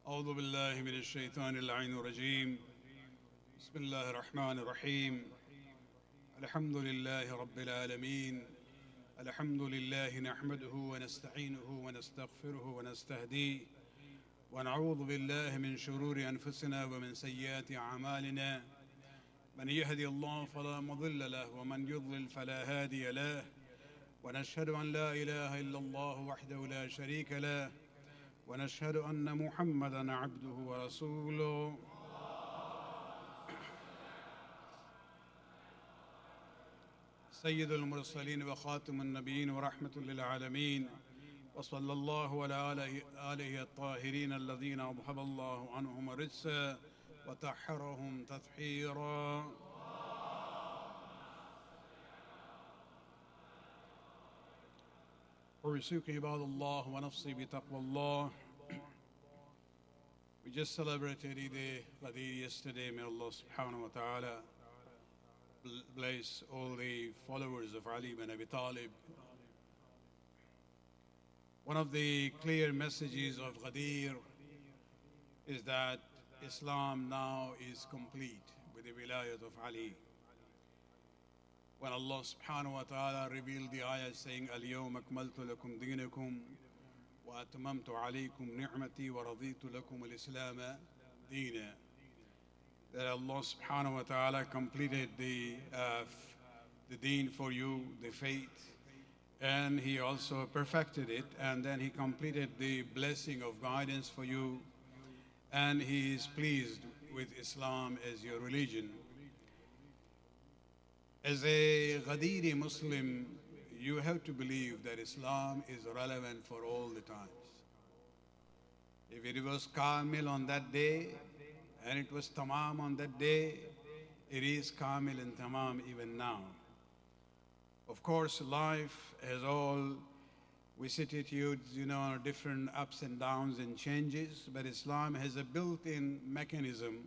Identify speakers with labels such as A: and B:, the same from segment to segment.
A: أعوذ بالله من الشيطان اللعين الرجيم بسم الله الرحمن الرحيم الحمد لله رب العالمين الحمد لله نحمده ونستعينه ونستغفره ونستهديه ونعوذ بالله من شرور أنفسنا ومن سيئات أعمالنا من يهدي الله فلا مضل له ومن يضلل فلا هادي له ونشهد أن لا إله إلا الله وحده لا شريك له ونشهد أن محمدًا عبده ورسوله سيد المرسلين وخاتم النبيين ورحمة للعالمين وصلى الله على آله الطاهرين الذين أذهب الله عنهم الرجس وطهرهم تطهيرا. أوصيكم عباد الله ونفسي بتقوى الله. We just celebrated Eid al-Ghadir yesterday. May Allah subhanahu wa ta'ala bless all the followers of Ali bin Abi Talib. One of the clear messages of Ghadir is that Islam now is complete with the wilayat of Ali. When Allah subhanahu wa ta'ala revealed the ayah saying, Al-yawma akmaltu lakum deenakum wa atmamtu alaykum ni'mati wa raditu lakum al-Islam deena. That Allah subhanahu wa ta'ala completed the deen for you, the faith, and He also perfected it, and then He completed the blessing of guidance for you, and He is pleased with Islam as your religion. As a Ghadiri Muslim, you have to believe that Islam is relevant for all the times. If it was Kamil on that day, and it was Tamam on that day, it is Kamil and Tamam even now. Of course, life has all vicissitudes, different ups and downs and changes, but Islam has a built-in mechanism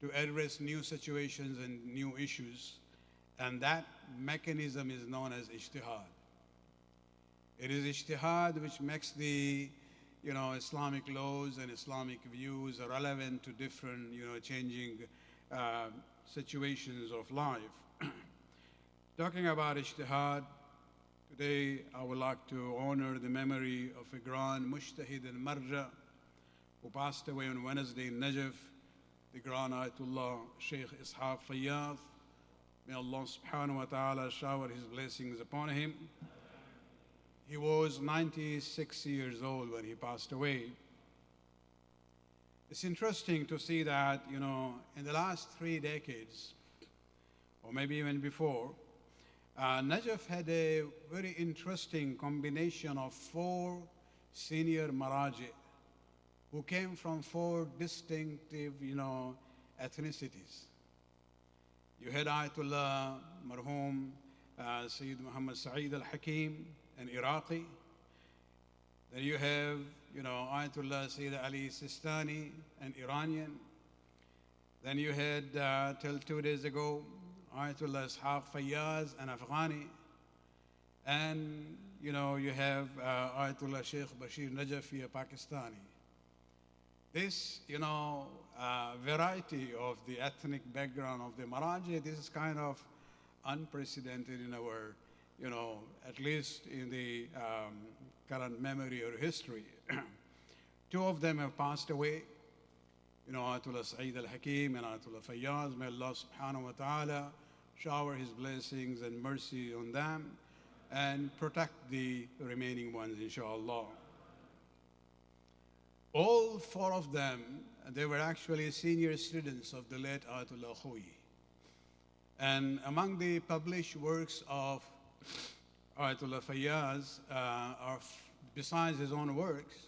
A: to address new situations and new issues. And that mechanism is known as ijtihad. It is ijtihad which makes the Islamic laws and Islamic views relevant to different changing situations of life. Talking about ijtihad, today I would like to honor the memory of a grand mujtahid and marja who passed away on Wednesday in Najaf, the grand Ayatullah Shaykh Ishaq Fayyaz. May Allah subhanahu wa ta'ala shower His blessings upon him. He was 96 years old when he passed away. It's interesting to see that, in the last 3 decades, or maybe even before, Najaf had a very interesting combination of 4 senior maraji who came from 4 distinctive, ethnicities. You had Ayatullah Marhum Sayyid Saeed al-Hakim, an Iraqi. Then you have, Ayatullah Sayyid Ali al-Sistani, an Iranian. Then you had, till 2 days ago, Ayatullah Ishaq Fayyaz, an Afghani. And, you have Ayatullah Shaykh Bashir Najafi, a Pakistani. This, variety of the ethnic background of the maraji, this is kind of unprecedented in our, at least in the current memory or history. 2 of them have passed away, Ayatullah Sayyid al-Hakim and Ayatullah Fayyaz. May Allah subhanahu wa ta'ala shower His blessings and mercy on them and protect the remaining ones, inshallah. All 4 of them, they were actually senior students of the late Ayatullah al-Khoei. And among the published works of Ayatullah Fayyaz, besides his own works,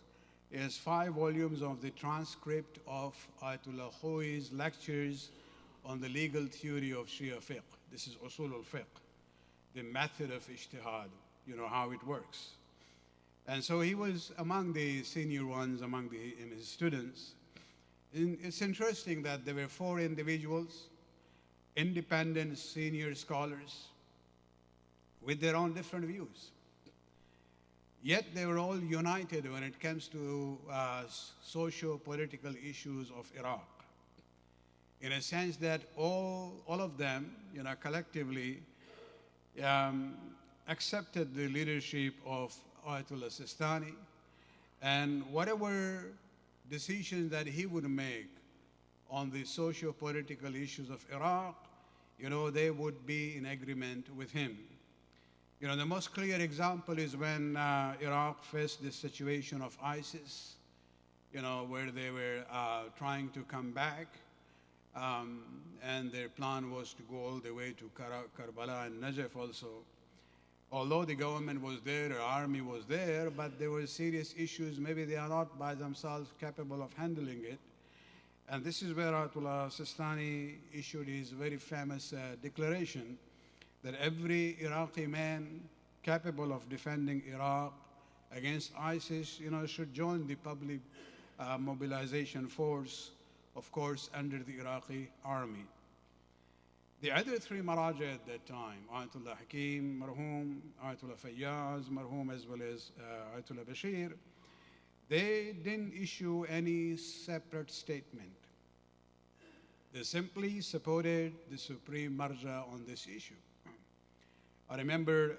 A: is 5 volumes of the transcript of Ayatullah al-Khoei's lectures on the legal theory of Shia fiqh. This is usul al-fiqh, the method of ijtihad, how it works. And so he was among the senior ones, among his students. And it's interesting that there were 4 individuals, independent senior scholars, with their own different views. Yet they were all united when it comes to socio-political issues of Iraq, in a sense that all of them, collectively accepted the leadership of Ayatullah Sistani, and whatever decisions that he would make on the socio-political issues of Iraq, they would be in agreement with him. The most clear example is when Iraq faced the situation of ISIS, where they were trying to come back, and their plan was to go all the way to Karbala and Najaf also. Although the government was there, the army was there, but there were serious issues. Maybe they are not by themselves capable of handling it. And this is where Ayatullah Sistani issued his very famous declaration that every Iraqi man capable of defending Iraq against ISIS, should join the public mobilization force, of course, under the Iraqi army. The other three maraji at that time, Ayatullah Hakim, marhum, Ayatullah Fayyaz, marhum, as well as Ayatullah Bashir, they didn't issue any separate statement. They simply supported the supreme marja on this issue. I remember,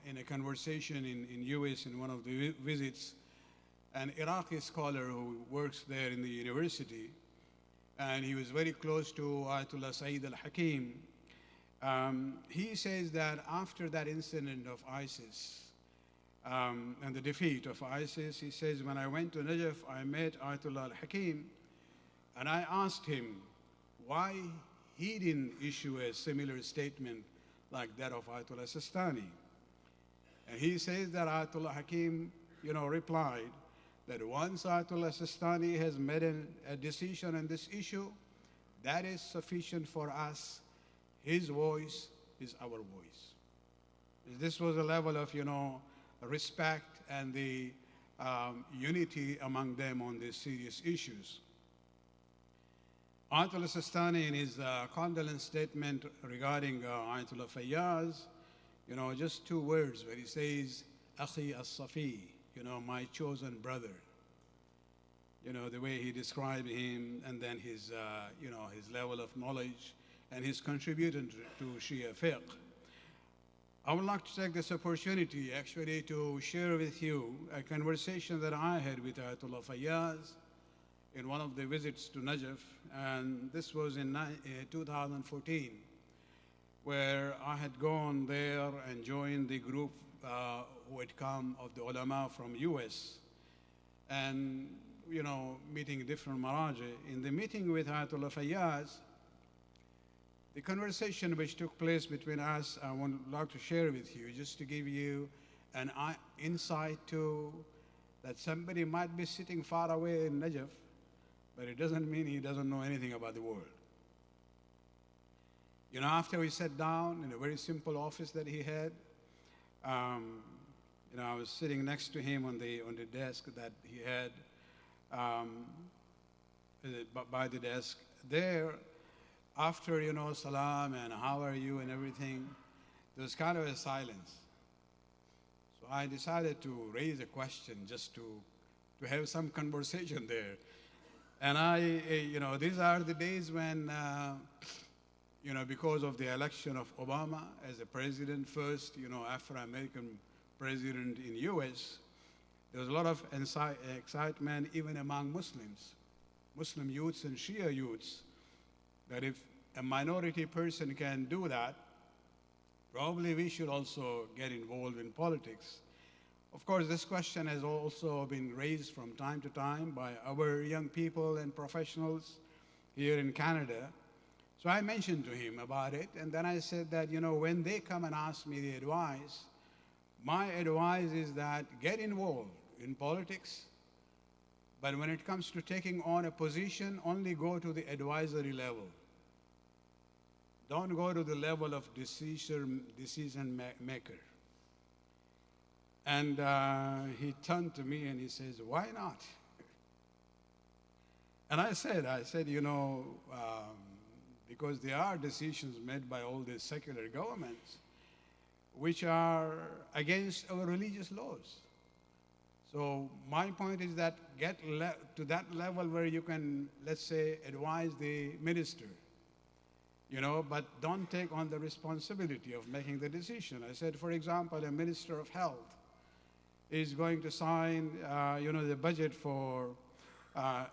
A: in a conversation in US in one of the visits, an Iraqi scholar who works there in the university, and he was very close to Ayatullah Sayyid al-Hakim. He says that after that incident of ISIS and the defeat of ISIS, he says, when I went to Najaf, I met Ayatullah al-Hakim, and I asked him why he didn't issue a similar statement like that of Ayatullah Sistani. And he says that Ayatullah Hakim, replied that once Ayatullah Sistani has made a decision on this issue, that is sufficient for us. His voice is our voice. This was a level of, respect and the unity among them on these serious issues. Ayatullah Sistani, in his condolence statement regarding Ayatullah Fayyaz, just two words where he says, Akhi as-Safi, my chosen brother. The way he described him, and then his, his level of knowledge and his contribution to Shia fiqh. I would like to take this opportunity actually to share with you a conversation that I had with Ayatullah Fayyaz in one of the visits to Najaf, and this was in 2014, where I had gone there and joined the group who had come of the ulama from US, and meeting different maraji. In the meeting with Ayatullah Fayyaz, the conversation which took place between us, I would like to share with you, just to give you an insight to that somebody might be sitting far away in Najaf, but it doesn't mean he doesn't know anything about the world. After we sat down in a very simple office that he had, I was sitting next to him on the desk that he had by the desk there. After, salam and how are you and everything, there was kind of a silence. So I decided to raise a question just to have some conversation there. And these are the days when, because of the election of Obama as a president, first, Afro-American president in US, there was a lot of excitement even among Muslims, Muslim youths and Shia youths, that if a minority person can do that, probably we should also get involved in politics. Of course, this question has also been raised from time to time by our young people and professionals here in Canada. So I mentioned to him about it, and then I said that, when they come and ask me the advice, my advice is that get involved in politics, but when it comes to taking on a position, only go to the advisory level. Don't go to the level of decision maker. And he turned to me and he says, why not? And I said, because there are decisions made by all these secular governments. which are against our religious laws. So my point is that get to that level where you can, let's say, advise the minister, but don't take on the responsibility of making the decision. I said, for example, a minister of health is going to sign, the budget for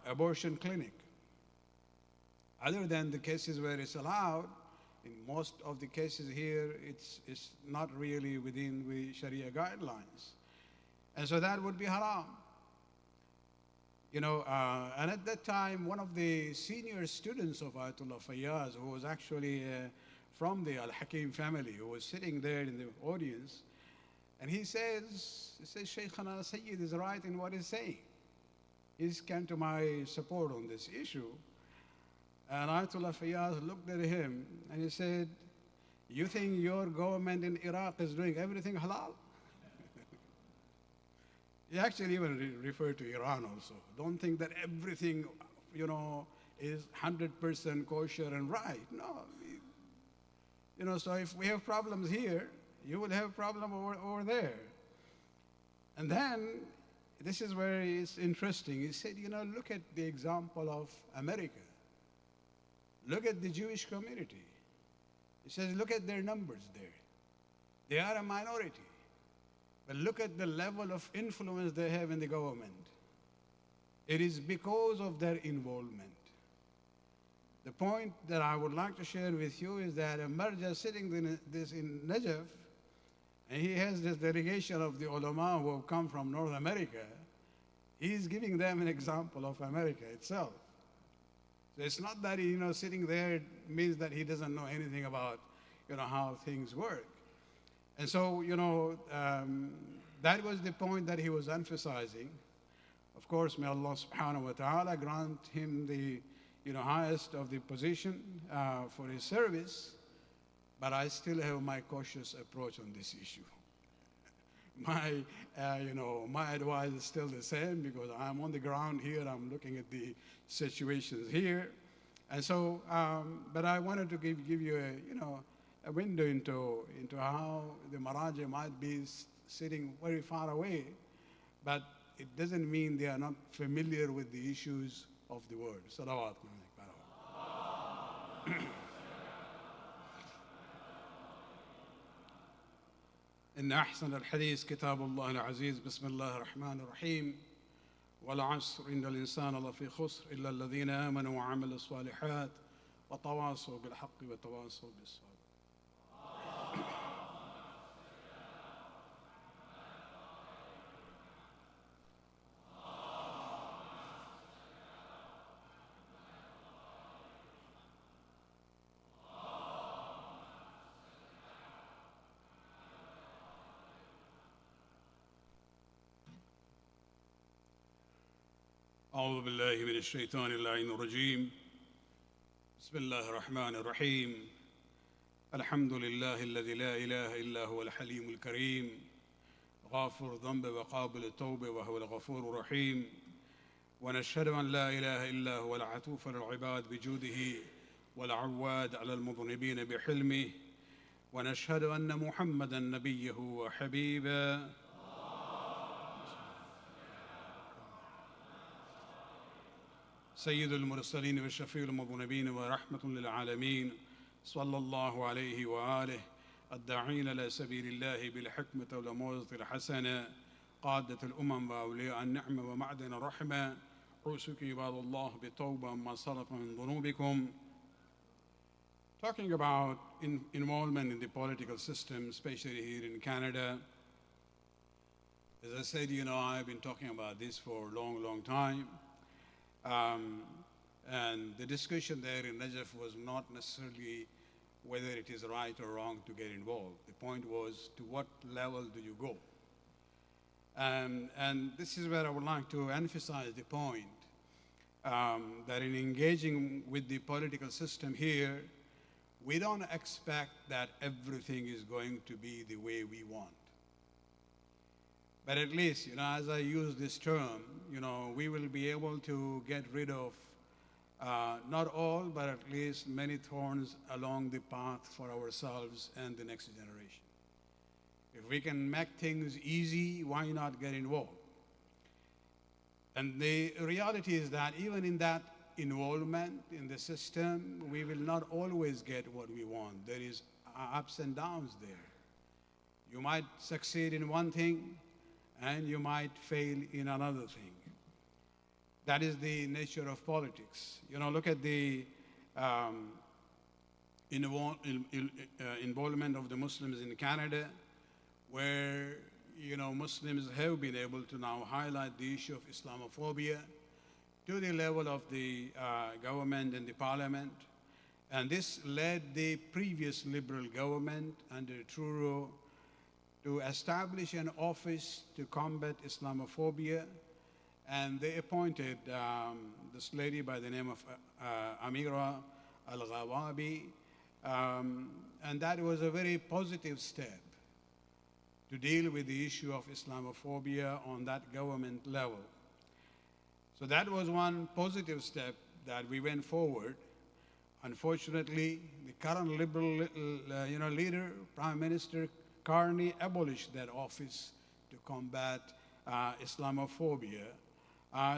A: abortion clinic. Other than the cases where it's allowed, in most of the cases here, it's not really within the Sharia guidelines. And so that would be haram. And at that time, one of the senior students of Ayatullah Fayyaz, who was actually from the al-Hakim family, who was sitting there in the audience, and he says, Shaykhana Sayyid is right in what he's saying. He's come to my support on this issue. And Ayatullah Fayyaz looked at him and he said, you think your government in Iraq is doing everything halal? He actually even referred to Iran also. Don't think that everything, is 100% kosher and right. No. So if we have problems here, you will have a problem over there. And then, this is where it's interesting. He said, look at the example of America. Look at the Jewish community. He says, look at their numbers there. They are a minority. But look at the level of influence they have in the government. It is because of their involvement. The point that I would like to share with you is that a marja sitting in Najaf, and he has this delegation of the ulama who have come from North America. He's giving them an example of America itself. So it's not that sitting there means that he doesn't know anything about how things work. And so that was the point that he was emphasizing. Of course, may Allah subhanahu wa ta'ala grant him the highest of the position for his service, but I still have my cautious approach on this issue. My advice is still the same because I'm on the ground here, I'm looking at the situations here. And so, but I wanted to give you a window into how the maraji might be sitting very far away, but it doesn't mean they are not familiar with the issues of the world. Salawat. إن أحسن الحديث كتاب الله العزيز بسم الله الرحمن الرحيم والعصر إن الإنسان لفي خسر إلا الذين آمنوا وعملوا الصالحات وتواصوا بالحق وتواصوا بالصبر. أعوذ بالله من الشيطان اللعين الرجيم بسم الله الرحمن الرحيم الحمد لله الذي لا إله إلا هو الحليم الكريم غافر الذنب وقابل التوب وهو الغفور الرحيم ونشهد أن لا إله إلا هو العطوف للعباد بجوده والعواد على المذنبين بحلمه ونشهد أن محمدًا نبيه وحبيبه سيد المرسلين والشفيع المذنبين ورحمة للعالمين صلى الله عليه وآله الداعين إلى سبيل الله بالحكمة والموعظة الحسنة قادة الأمم وأولياء النعمة ومعدن الرحمة أوصيكم عباد الله بالتوبة ما سلف من ذنوبكم. Talking about involvement in the political system, especially here in Canada. As I said, I've been talking about this for a long, long time. And the discussion there in Najaf was not necessarily whether it is right or wrong to get involved. The point was, to what level do you go? And this is where I would like to emphasize the point that in engaging with the political system here, we don't expect that everything is going to be the way we want. But at least, as I use this term, we will be able to get rid of not all, but at least many thorns along the path for ourselves and the next generation. If we can make things easy, why not get involved? And the reality is that even in that involvement in the system, we will not always get what we want. There is ups and downs there. You might succeed in one thing, and you might fail in another thing. That is the nature of politics. You know, look at the involvement of the Muslims in Canada, where, you know, Muslims have been able to now highlight the issue of Islamophobia to the level of the government and the parliament. And this led the previous liberal government under Truro to establish an office to combat Islamophobia. And they appointed this lady by the name of Amira al-Ghawabi. And that was a very positive step to deal with the issue of Islamophobia on that government level. So that was one positive step that we went forward. Unfortunately, the current liberal leader, Prime Minister Carney, abolished that office to combat Islamophobia,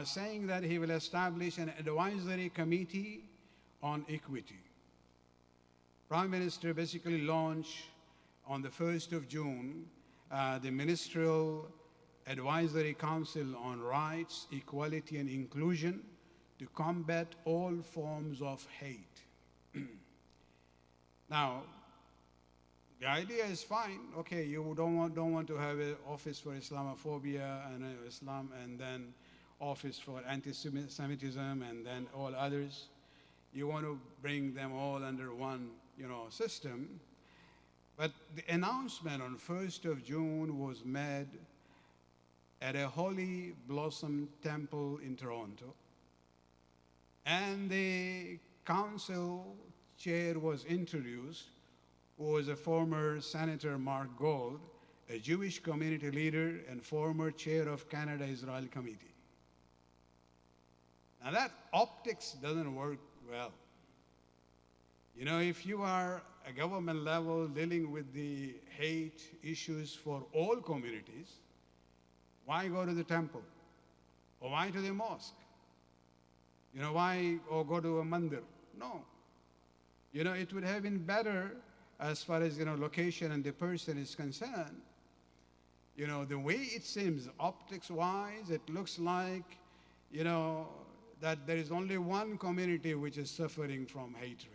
A: saying that he will establish an advisory committee on equity. Prime Minister basically launched on the 1st of June the Ministerial Advisory Council on Rights, Equality and Inclusion to combat all forms of hate. Now, the idea is fine. Okay, you don't want to have an office for Islamophobia and Islam, and then office for anti-Semitism, and then all others. You want to bring them all under one, system. But the announcement on 1st of June was made at a Holy Blossom Temple in Toronto, and the council chair was introduced, who was a former Senator Mark Gold, a Jewish community leader and former chair of Canada-Israel Committee. Now that optics doesn't work well. You know, if you are at government level dealing with the hate issues for all communities, why go to the temple? Or why to the mosque? Why or go to a mandir? No. It would have been better as far as, location and the person is concerned. The way it seems, optics-wise, it looks like, that there is only one community which is suffering from hatred.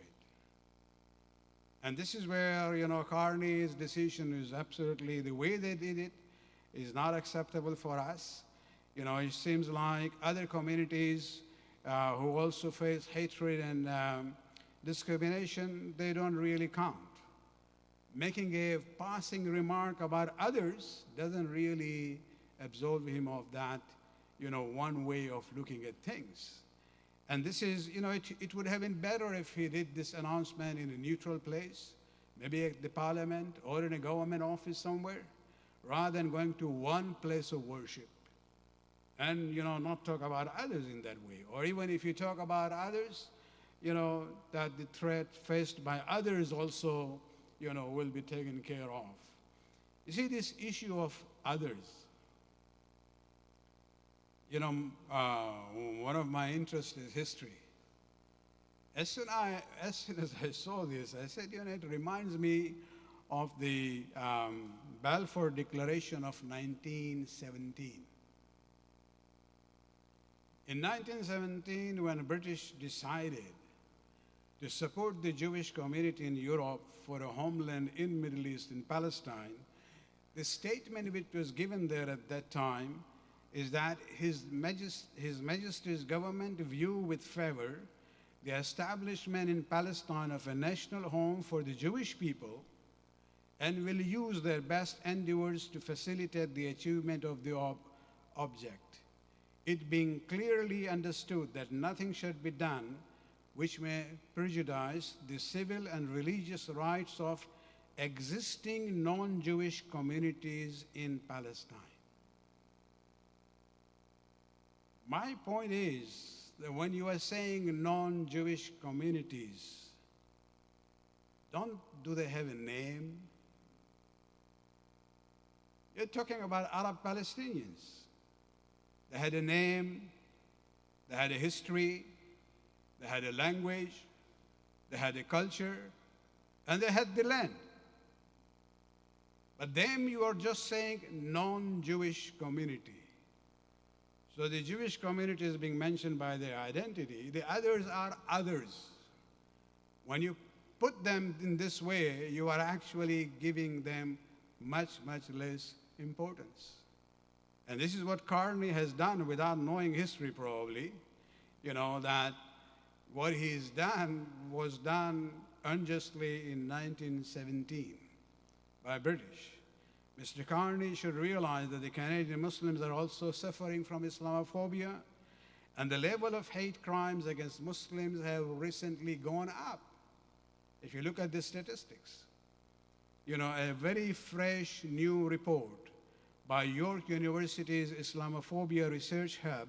A: And this is where, Carney's decision is absolutely, the way they did it is not acceptable for us. It seems like other communities who also face hatred and discrimination, they don't really count. Making a passing remark about others doesn't really absolve him of that, one way of looking at things. And this is, it would have been better if he did this announcement in a neutral place, maybe at the parliament or in a government office somewhere, rather than going to one place of worship and, not talk about others in that way. Or even if you talk about others, that the threat faced by others also, will be taken care of. You see, this issue of others, one of my interests is history. As soon as I saw this, I said, it reminds me of the Balfour Declaration of 1917. In 1917, when the British decided to support the Jewish community in Europe for a homeland in Middle East, in Palestine, the statement which was given there at that time is that His Majesty's government view with favor the establishment in Palestine of a national home for the Jewish people and will use their best endeavors to facilitate the achievement of the object. It being clearly understood that nothing should be done which may prejudice the civil and religious rights of existing non-Jewish communities in Palestine. My point is that when you are saying non-Jewish communities, do they have a name? You're talking about Arab Palestinians. They had a name, they had a history, they had a language, they had a culture, and they had the land. But them you are just saying non-Jewish community. So the Jewish community is being mentioned by their identity. The others are others. When you put them in this way, you are actually giving them much, much less importance. And this is what Carney has done without knowing history probably, that what he's done was done unjustly in 1917 by British. Mr. Carney should realize that the Canadian Muslims are also suffering from Islamophobia, and the level of hate crimes against Muslims have recently gone up. If you look at the statistics, a very fresh new report by York University's Islamophobia Research Hub,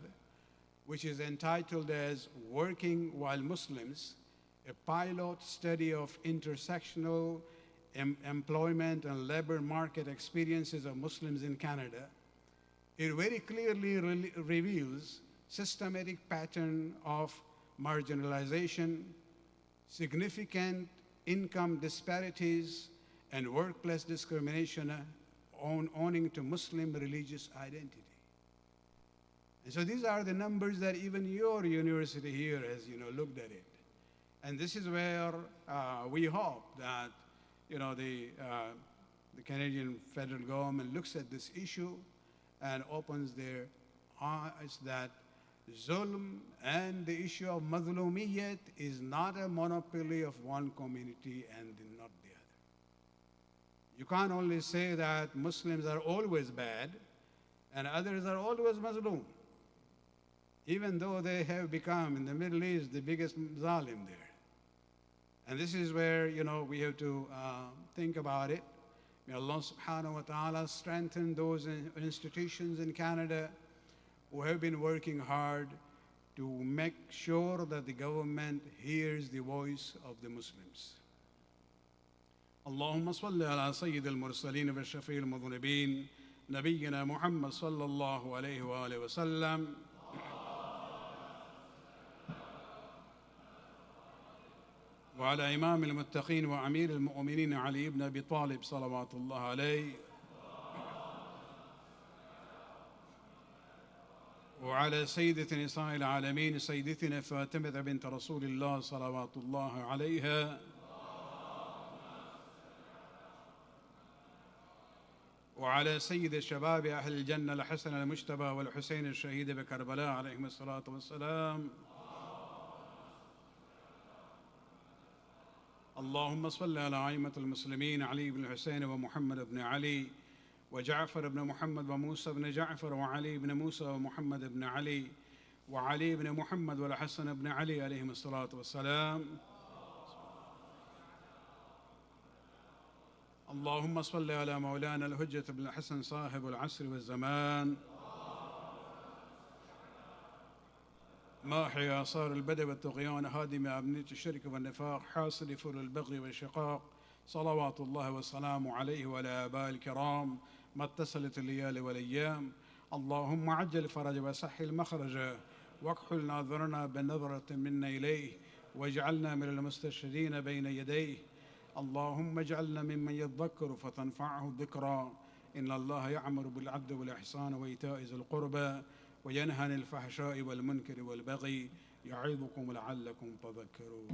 A: which is entitled as Working While Muslims, a pilot study of intersectional employment and labor market experiences of Muslims in Canada, it very clearly reveals systematic pattern of marginalization, significant income disparities, and workplace discrimination owing to Muslim religious identity. And so these are the numbers that even your university here has looked at it. And this is where we hope that the Canadian federal government looks at this issue and opens their eyes that zulm and the issue of mazlumiyat is not a monopoly of one community and not the other. You can't only say that Muslims are always bad and others are always mazlum, even though they have become in the Middle East the biggest zalim there. And this is where, we have to think about it. May Allah subhanahu wa ta'ala strengthen those institutions in Canada who have been working hard to make sure that the government hears the voice of the Muslims. اللهم صل على سيد المرسلين والشفيع المذنبين نبينا محمد صلى الله عليه وآله وسلم وعلى إمام المتقين وأمير المؤمنين علي بن أبي طالب صلوات الله عليه وعلى سيدة نساء العالمين سيدتنا فاطمة بنت رسول الله صلوات الله عليها وعلى سيد شباب أهل الجنة الحسن المجتبى والحسين الشهيد بكربلاء عليهم الصلاة والسلام اللهم صل على أئمة المسلمين علي بن الحسين ومحمد بن علي وجعفر بن محمد وموسى بن جعفر وعلي بن موسى ومحمد بن علي وعلي بن محمد والحسن بن علي عليهم الصلاة والسلام اللهم صل على مولانا الحجة بن الحسن صاحب العصر والزمان ماحي آثار البدء والطغيان هادم أبنية الشرك والنفاق حاصل فر البغي والشقاق صلوات الله والسلام عليه وعلى آباء الكرام ما اتصلت الليالي والأيام اللهم عجل فرج وسحل المخرج واكحل ناظرنا بنظرة منا إليه واجعلنا من المستشهدين بين يديه اللهم اجعلنا ممن يذكر فتنفعه الذكرى إن الله يأمر بالعدل والإحسان وإيتاء ذي القربى وينهى عن الفحشاء والمنكر والبغي يعظكم لعلكم تذكرون